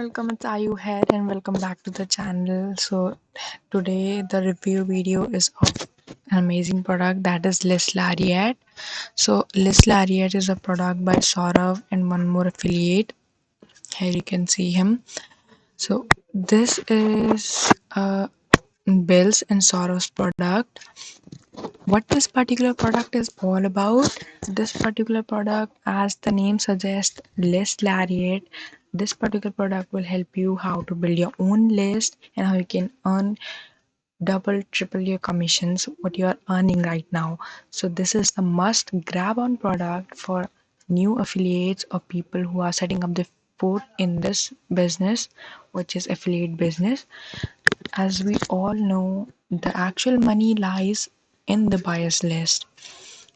welcome. It's Ayu here, and welcome back to the channel. So, today the review video is of an amazing product that is Liz Lariat. So, Liz Lariat is a product by Saurav and one more affiliate. Here you can see him. So, this is Bill's and Saurav's product. What this particular product is all about, this particular product, as the name suggests, list lariat. This particular product will help you how to build your own list and how you can earn double triple your commissions what you are earning right now. So this is the must grab on product for new affiliates or people who are setting up the foot in this business, which is affiliate business. As we all know, the actual money lies in the buyers list.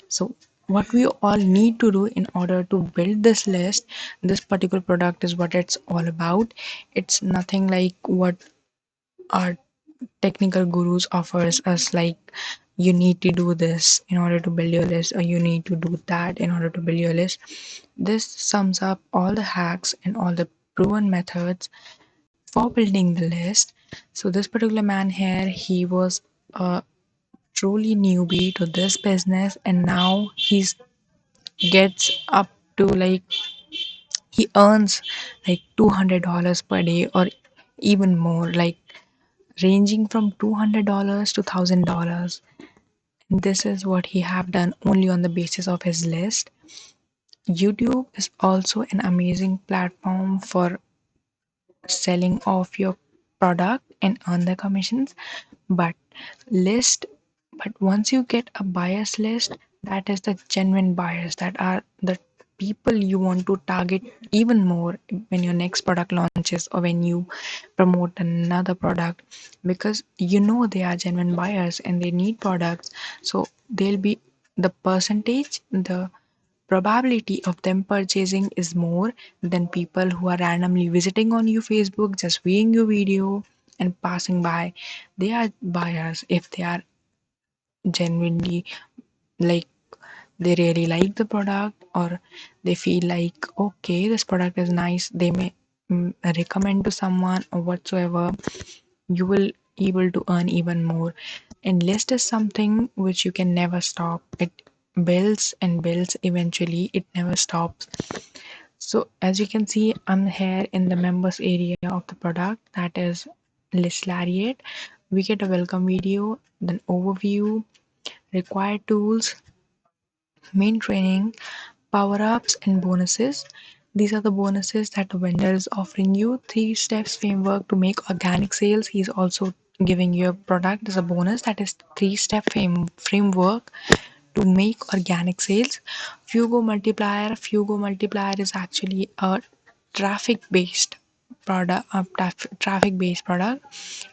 So what we all need to do in order to build this list, this particular product is what it's all about. It's nothing like what our technical gurus offers us, like you need to do this in order to build your list, or you need to do that in order to build your list. This sums up all the hacks and all the proven methods for building the list. So this particular man here, he was a truly newbie to this business, and now he's gets up to like he earns like $200 per day or even more, like ranging from $200 to $1,000. And this is what he have done only on the basis of his list. YouTube is also an amazing platform for selling off your product and earn the commissions, but list but once you get a buyers list, that is the genuine buyers, that are the people you want to target even more when your next product launches or when you promote another product, because you know they are genuine buyers and they need products. So they'll be the percentage, the probability of them purchasing is more than people who are randomly visiting on your Facebook, just viewing your video and passing by. They are buyers if they are genuinely, like, they really like the product, or they feel like okay, this product is nice, they may recommend to someone or whatsoever. You will able to earn even more. And list is something which you can never stop. It builds and builds, eventually it never stops. So as you can see, I'm here in the members area of the product, that is List Lariat. We get a welcome video, then overview, required tools, main training, power-ups and bonuses. These are the bonuses that the vendor is offering you. 3 steps framework to make organic sales. He's also giving you a product as a bonus, that is 3-step framework to make organic sales. Fugo multiplier. Fugo multiplier is actually a traffic based product.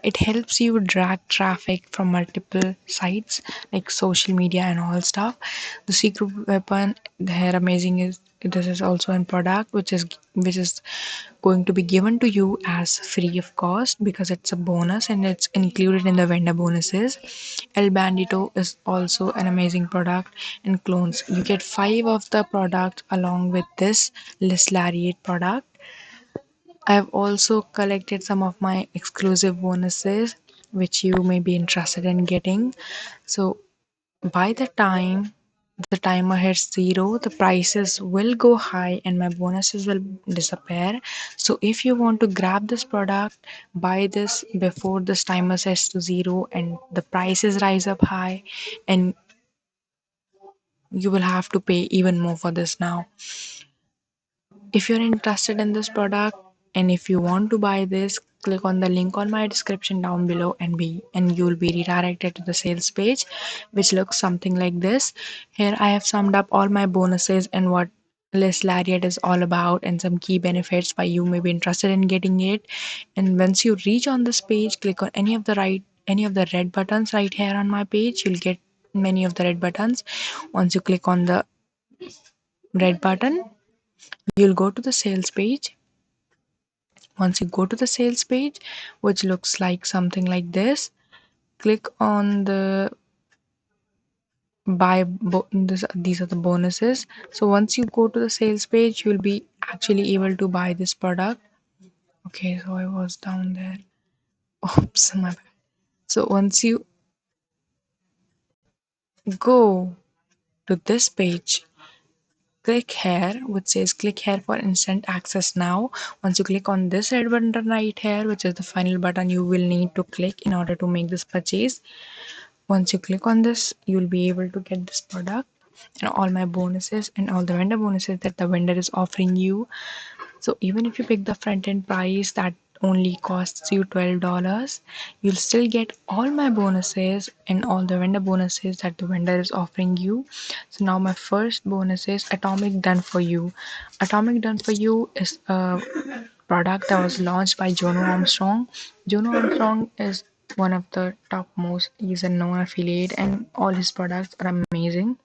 It helps you drag traffic from multiple sites like social media and all stuff. The secret weapon here amazing is this is also a product which is going to be given to you as free of cost because it's a bonus and it's included in the vendor bonuses. El Bandito is also an amazing product, and clones. You get 5 of the product along with this List Lariat product. I've also collected some of my exclusive bonuses which you may be interested in getting. So by the time the timer hits 0, the prices will go high and my bonuses will disappear. So if you want to grab this product, buy this before this timer sets to 0 and the prices rise up high, and you will have to pay even more for this now. If you're interested in this product and if you want to buy this, click on the link on my description down below and you'll be redirected to the sales page, which looks something like this. Here I have summed up all my bonuses and what List Lariat is all about and some key benefits why you may be interested in getting it. And once you reach on this page, click on any of the red buttons right here on my page. You'll get many of the red buttons. Once you click on the red button, you'll go to the sales page. Once you go to the sales page, which looks like something like this, click on the these are the bonuses. So once you go to the sales page, you'll be actually able to buy this product. Okay, so I was down there. Oops, my bad. So once you go to this page, click here, which says click here for instant access now. Once you click on this red button right here, which is the final button you will need to click in order to make this purchase. Once you click on this, you'll be able to get this product and all my bonuses and all the vendor bonuses that the vendor is offering you. So even if you pick the front end price that only costs you $12, you'll still get all my bonuses and all the vendor bonuses that the vendor is offering you. So now my first bonus is Atomic Done For You. Atomic Done For You is a product that was launched by Jono Armstrong. Jono Armstrong is one of the top most he's a known affiliate and all his products are amazing.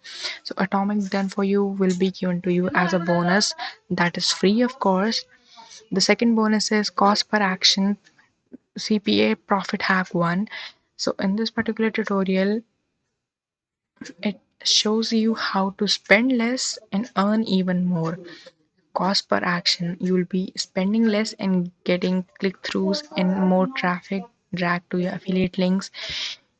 So Atomic Done For You will be given to you as a bonus that is free of course. The second bonus is Cost Per Action CPA Profit Hack 1. So in this particular tutorial, it shows you how to spend less and earn even more. Cost per action, you will be spending less and getting click-throughs and more traffic dragged to your affiliate links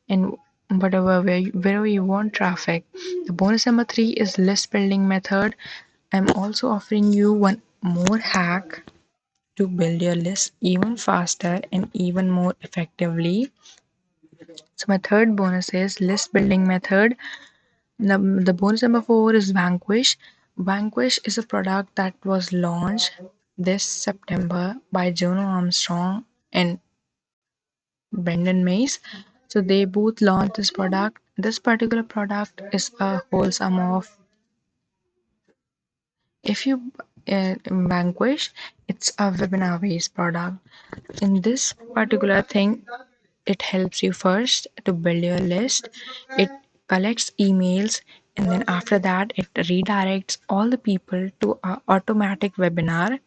and wherever you want traffic. The bonus number 3 is list building method. I'm also offering you one more hack to build your list even faster and even more effectively. So my third bonus is list building method. The bonus number 4 is Vanquish. Vanquish is a product that was launched this September by Jono Armstrong and Brendan Mays. So they both launched this product. This particular product is a whole sum of if you Vanquish, it's a webinar based product. In this particular thing, it helps you first to build your list. It collects emails and then after that it redirects all the people to a automatic webinar,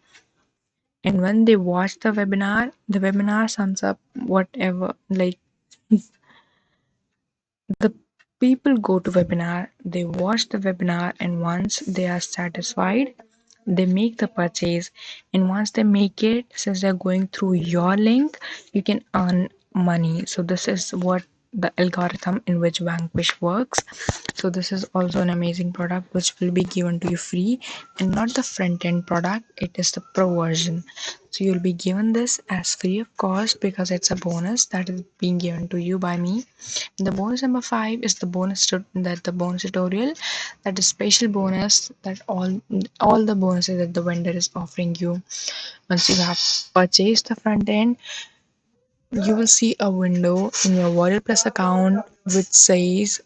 and when they watch the webinar sums up whatever like the people go to webinar, they watch the webinar, and once they are satisfied, they make the purchase. And once they make it, since they're going through your link, you can earn money. So this is what the algorithm in which Vanquish works. So this is also an amazing product which will be given to you free and not the front end product, it is the pro version. So you'll be given this as free of cost because it's a bonus that is being given to you by me. The bonus number 5 is the the bonus tutorial, that is special bonus that all the bonuses that the vendor is offering you. Once you have purchased the front end, you will see a window in your Warrior Plus account which says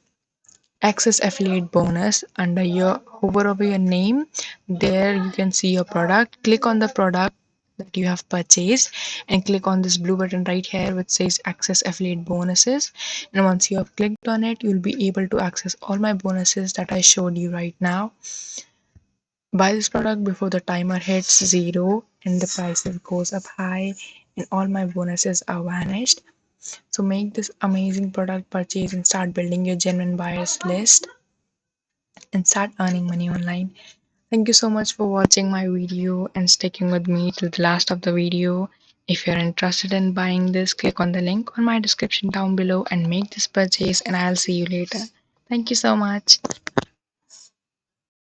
access affiliate bonus. Under your hover over your name, there you can see your product. Click on the product that you have purchased and click on this blue button right here which says access affiliate bonuses, and once you have clicked on it, you'll be able to access all my bonuses that I showed you right now. Buy this product before the timer hits 0 and the prices goes up high and all my bonuses are vanished. So make this amazing product purchase and start building your genuine buyers list and start earning money online. Thank you so much for watching my video and sticking with me till the last of the video. If you're interested in buying this, click on the link on my description down below and make this purchase, and I'll see you later. Thank you so much.